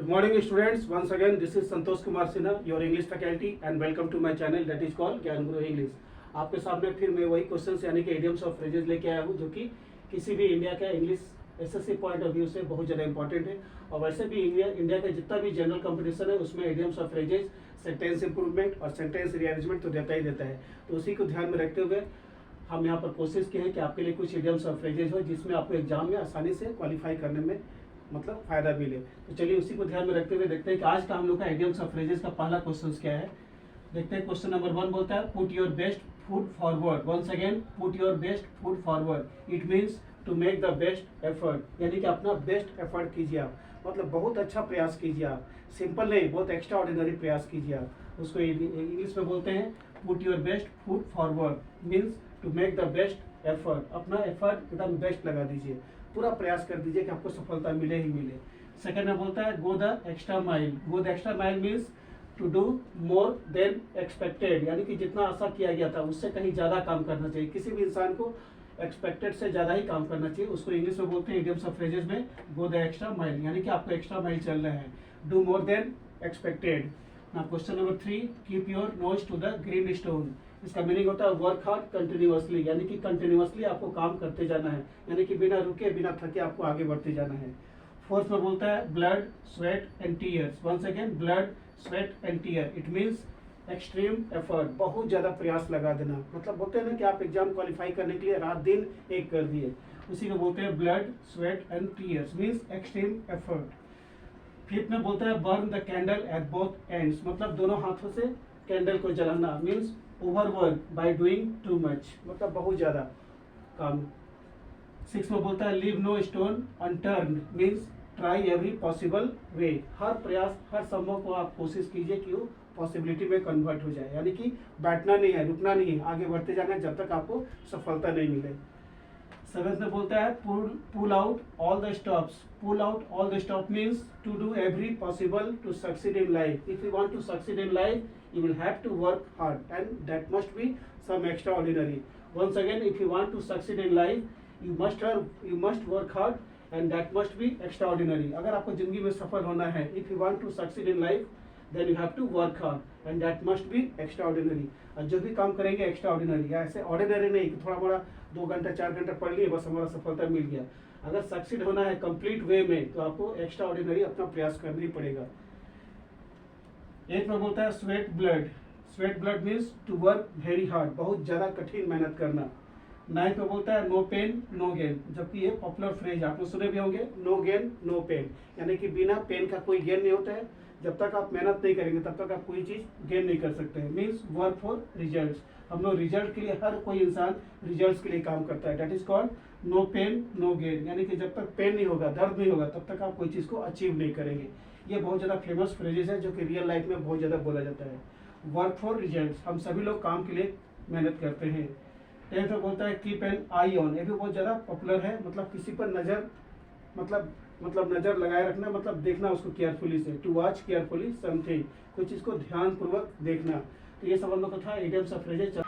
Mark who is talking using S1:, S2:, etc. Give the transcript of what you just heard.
S1: morning students, once again this is Santosh Kumar Sinha, your English faculty and welcome to my channel that is called ज्ञान गुरु English. आपके सामने फिर मैं वही questions यानी कि इडियम्स और फ्रेजेस लेके आया हूँ जो कि किसी भी इंडिया का English SSC point of view से बहुत ज़्यादा इंपॉर्टेंट है। और वैसे भी इंडिया का जितना भी जनरल कंपटीशन है उसमें इडियम्स और फ्रेजेस, सेंटेंस इंप्रूवमेंट और सेंटेंस रीअरेंजमेंट तो देता ही देता है। तो उसी को ध्यान में रखते हुए हम यहाँ पर कोशिश की है कि आपके लिए कुछ इडियम्स और फ्रेजेस हो जिसमें आपको एग्जाम में आसानी से क्वालिफाई करने में मतलब फायदा मिले। तो चलिए उसी को ध्यान में रखते हुए देखते हैं कि आज का हम लोग का इडियम्स और फ्रेजेस का पहला क्वेश्चन क्या है। देखते हैं क्वेश्चन नंबर 1 बोलता है put your best foot forward. Once again put your best foot forward, it means to make the best effort, यानी कि अपना बेस्ट एफर्ट कीजिए आप, मतलब बहुत अच्छा प्रयास कीजिए आप। सिंपल नहीं, बहुत एक्स्ट्रा ऑर्डिनरी प्रयास कीजिए आप। उसको इंग्लिश में बोलते हैं put your best foot forward, means to make the best effort, अपना एफर्ट एकदम बेस्ट लगा दीजिए, पूरा प्रयास कर दीजिए कि आपको सफलता मिले ही मिले। सेकंड में बोलता है go the extra mile. Go the extra mile means to do more than expected, यानी कि जितना आशा किया गया था उससे कहीं ज़्यादा काम करना चाहिए। किसी भी इंसान को एक्सपेक्टेड से ज़्यादा ही काम करना चाहिए। उसको इंग्लिश में बोलते हैं इडियम्स और फ्रेजेस में गो द एक्स्ट्रा माइल, यानी कि आपको एक्स्ट्रा माइल चल रहे हैं, डू मोर देन एक्सपेक्टेड। ना question number 3, keep your nose to the green stone. इसका मीनिंग होता है वर्क हार्ड कंटिन्यूअसली, यानी कि कंटिन्यूअसली आपको काम करते जाना है, यानी कि बिना रुके बिना थके आपको आगे बढ़ते जाना है। फोर्थ में बोलता है blood sweat and tears. Once again blood sweat and tear, it means extreme effort, बहुत ज़्यादा प्रयास लगा देना। मतलब बोलते हैं ना कि आप एग्जाम क्वालिफाई करने के लिए रात दिन एक कर दिए, उसी को बोलते हैं blood sweat and tears means extreme effort. Fifth में बोलता है burn the candle at both ends, मतलब दोनों हाथों से कैंडल को जलाना, means overwork by doing too much, मतलब बहुत ज़्यादा काम। 6 में बोलता है leave no stone unturned, means try every possible way, हर प्रयास हर संभव को आप कोशिश कीजिए कि वो पॉसिबिलिटी में कन्वर्ट हो जाए, यानी कि बैठना नहीं है, रुकना नहीं है, आगे बढ़ते जाना है जब तक आपको सफलता नहीं मिले। 7th में बोलता है pull out all the stops. Pull out all the stop means to do every possible to succeed in life. If you want to succeed in life you will have to work hard and that must be some extraordinary. Once again, if you want to succeed in life you must work hard and that must be extraordinary. अगर आपको जिंदगी में सफल होना है, if you want to succeed in life then you have to work hard and that must be extraordinary. और जो भी काम करेंगे एक्स्ट्राऑर्डिनरी, या ऐसे ऑर्डिनरी नहीं कि थोड़ा बड़ा 2 घंटा 4 घंटा पढ़ लिए बस हमारा सफलता मिल गया। अगर सक्सीड होना है कंप्लीट वे में तो आपको एक्स्ट्राऑर्डिनरी अपना प्रयास करना ही पड़ेगा। 8 में बोलता है sweat blood. Sweat blood means to work very hard, बहुत ज़्यादा कठिन मेहनत करना। 9 में बोलता है नो पेन नो गेन, जबकि ये पॉपुलर फ्रेज आपने सुने भी होंगे, नो गेन नो पेन, यानी कि बिना पेन का कोई गेन नहीं होता है। जब तक आप मेहनत नहीं करेंगे तब तक आप कोई चीज़ गेन नहीं कर सकते हैं। मीन्स वर्क फॉर रिजल्ट्स, हम लोग रिजल्ट के लिए, हर कोई इंसान रिजल्ट्स के लिए काम करता है। That is called no pain no gain, यानी कि जब तक पेन नहीं होगा, दर्द नहीं होगा, तब तक आप कोई चीज़ को अचीव नहीं करेंगे। ये बहुत ज़्यादा फेमस फ्रेजेस है जो कि रियल लाइफ में बहुत ज़्यादा बोला जाता है। वर्क फॉर रिजल्ट्स, हम सभी लोग काम के लिए मेहनत करते हैं। 10th में बोलता है कीप एन आई ऑन, ये भी बहुत ज़्यादा पॉपुलर है, मतलब किसी पर नज़र, मतलब नज़र लगाए रखना, मतलब देखना उसको केयरफुली से, टू वॉच केयरफुली समथिंग, कोई चीज़ को ध्यानपूर्वक देखना। तो ये सब हम लोग का था इडियम्स और फ्रेजेस।